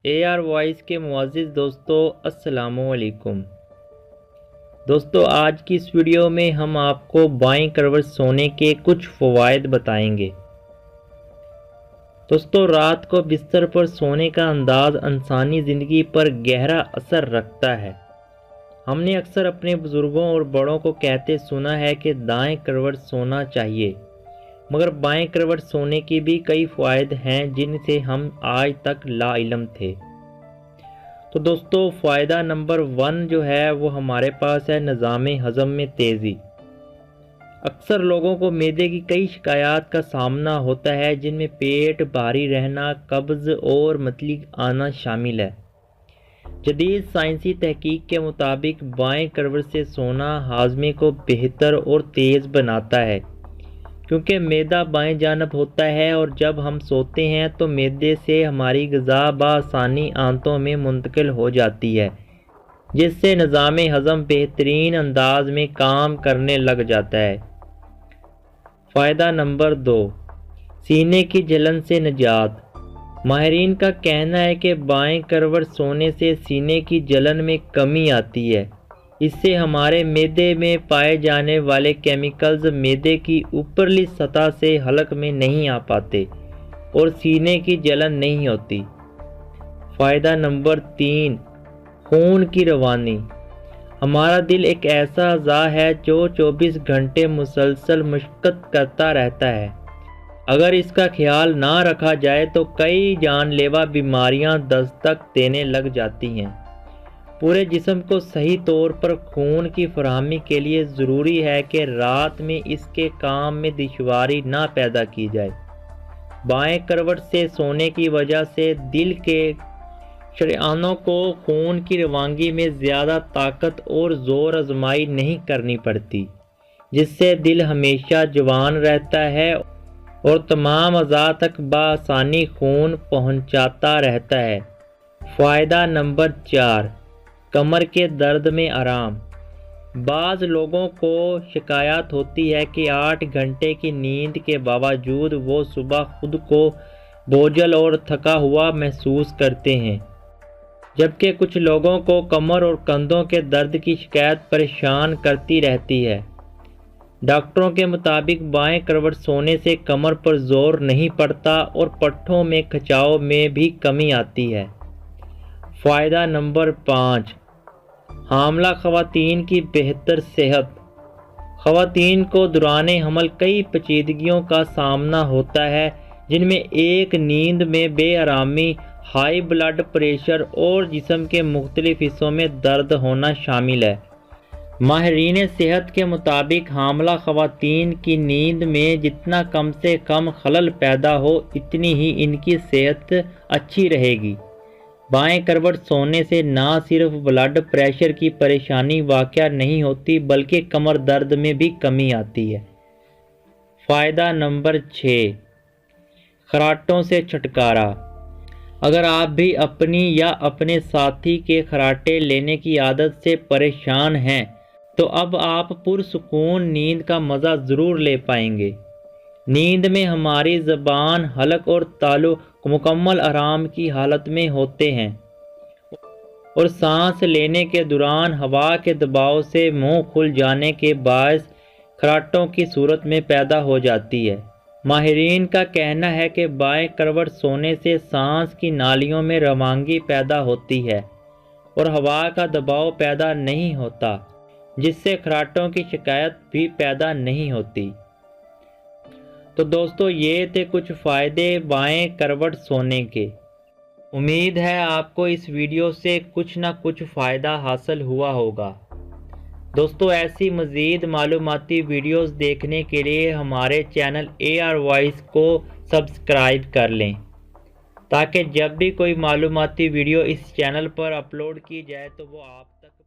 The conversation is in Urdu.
AR وائس کے معزز دوستو السلام علیکم۔ دوستو آج کی اس ویڈیو میں ہم آپ کو بائیں کروٹ سونے کے کچھ فوائد بتائیں گے۔ دوستو رات کو بستر پر سونے کا انداز انسانی زندگی پر گہرا اثر رکھتا ہے۔ ہم نے اکثر اپنے بزرگوں اور بڑوں کو کہتے سنا ہے کہ دائیں کروٹ سونا چاہیے، مگر بائیں کروٹ سونے کی بھی کئی فوائد ہیں جن سے ہم آج تک لا علم تھے۔ تو دوستو فائدہ نمبر 1 جو ہے وہ ہمارے پاس ہے نظام ہضم میں تیزی۔ اکثر لوگوں کو معدے کی کئی شکایات کا سامنا ہوتا ہے جن میں پیٹ بھاری رہنا، قبض اور متلی آنا شامل ہے۔ جدید سائنسی تحقیق کے مطابق بائیں کروٹ سے سونا ہاضمے کو بہتر اور تیز بناتا ہے، کیونکہ معدہ بائیں جانب ہوتا ہے اور جب ہم سوتے ہیں تو معدے سے ہماری غذا بآسانی آنتوں میں منتقل ہو جاتی ہے، جس سے نظام ہضم بہترین انداز میں کام کرنے لگ جاتا ہے۔ فائدہ نمبر 2، سینے کی جلن سے نجات۔ ماہرین کا کہنا ہے کہ بائیں کروٹ سونے سے سینے کی جلن میں کمی آتی ہے۔ اس سے ہمارے معدے میں پائے جانے والے کیمیکلز معدے کی اوپرلی سطح سے حلق میں نہیں آ پاتے اور سینے کی جلن نہیں ہوتی۔ فائدہ نمبر 3، خون کی روانی۔ ہمارا دل ایک ایسا اعضاء ہے جو 24 گھنٹے مسلسل مشقت کرتا رہتا ہے۔ اگر اس کا خیال نہ رکھا جائے تو کئی جان لیوا بیماریاں دستک دینے لگ جاتی ہیں۔ پورے جسم کو صحیح طور پر خون کی فراہمی کے لیے ضروری ہے کہ رات میں اس کے کام میں دشواری نہ پیدا کی جائے۔ بائیں کروٹ سے سونے کی وجہ سے دل کے شریانوں کو خون کی روانگی میں زیادہ طاقت اور زور آزمائی نہیں کرنی پڑتی، جس سے دل ہمیشہ جوان رہتا ہے اور تمام اعضاء تک بآسانی خون پہنچاتا رہتا ہے۔ فائدہ نمبر 4، کمر کے درد میں آرام۔ بعض لوگوں کو شکایت ہوتی ہے کہ 8 گھنٹے کی نیند کے باوجود وہ صبح خود کو بوجھل اور تھکا ہوا محسوس کرتے ہیں، جبکہ کچھ لوگوں کو کمر اور کندھوں کے درد کی شکایت پریشان کرتی رہتی ہے۔ ڈاکٹروں کے مطابق بائیں کروٹ سونے سے کمر پر زور نہیں پڑتا اور پٹھوں میں کھچاؤ میں بھی کمی آتی ہے۔ فائدہ نمبر 5، حاملہ خواتین کی بہتر صحت۔ خواتین کو دوران حمل کئی پیچیدگیوں کا سامنا ہوتا ہے، جن میں ایک نیند میں بے آرامی، ہائی بلڈ پریشر اور جسم کے مختلف حصوں میں درد ہونا شامل ہے۔ ماہرین صحت کے مطابق حاملہ خواتین کی نیند میں جتنا کم سے کم خلل پیدا ہو اتنی ہی ان کی صحت اچھی رہے گی۔ بائیں کروٹ سونے سے نہ صرف بلڈ پریشر کی پریشانی واقع نہیں ہوتی بلکہ کمر درد میں بھی کمی آتی ہے۔ فائدہ نمبر 6، خراٹوں سے چھٹکارا۔ اگر آپ بھی اپنی یا اپنے ساتھی کے خراٹے لینے کی عادت سے پریشان ہیں تو اب آپ پرسکون نیند کا مزہ ضرور لے پائیں گے۔ نیند میں ہماری زبان، حلق اور تالو مکمل آرام کی حالت میں ہوتے ہیں اور سانس لینے کے دوران ہوا کے دباؤ سے منہ کھل جانے کے باعث خراٹوں کی صورت میں پیدا ہو جاتی ہے۔ ماہرین کا کہنا ہے کہ بائیں کروٹ سونے سے سانس کی نالیوں میں روانگی پیدا ہوتی ہے اور ہوا کا دباؤ پیدا نہیں ہوتا، جس سے خراٹوں کی شکایت بھی پیدا نہیں ہوتی۔ تو دوستو یہ تھے کچھ فائدے بائیں کروٹ سونے کے۔ امید ہے آپ کو اس ویڈیو سے کچھ نہ کچھ فائدہ حاصل ہوا ہوگا۔ دوستو ایسی مزید معلوماتی ویڈیوز دیکھنے کے لیے ہمارے چینل AR وائس کو سبسکرائب کر لیں، تاکہ جب بھی کوئی معلوماتی ویڈیو اس چینل پر اپلوڈ کی جائے تو وہ آپ تک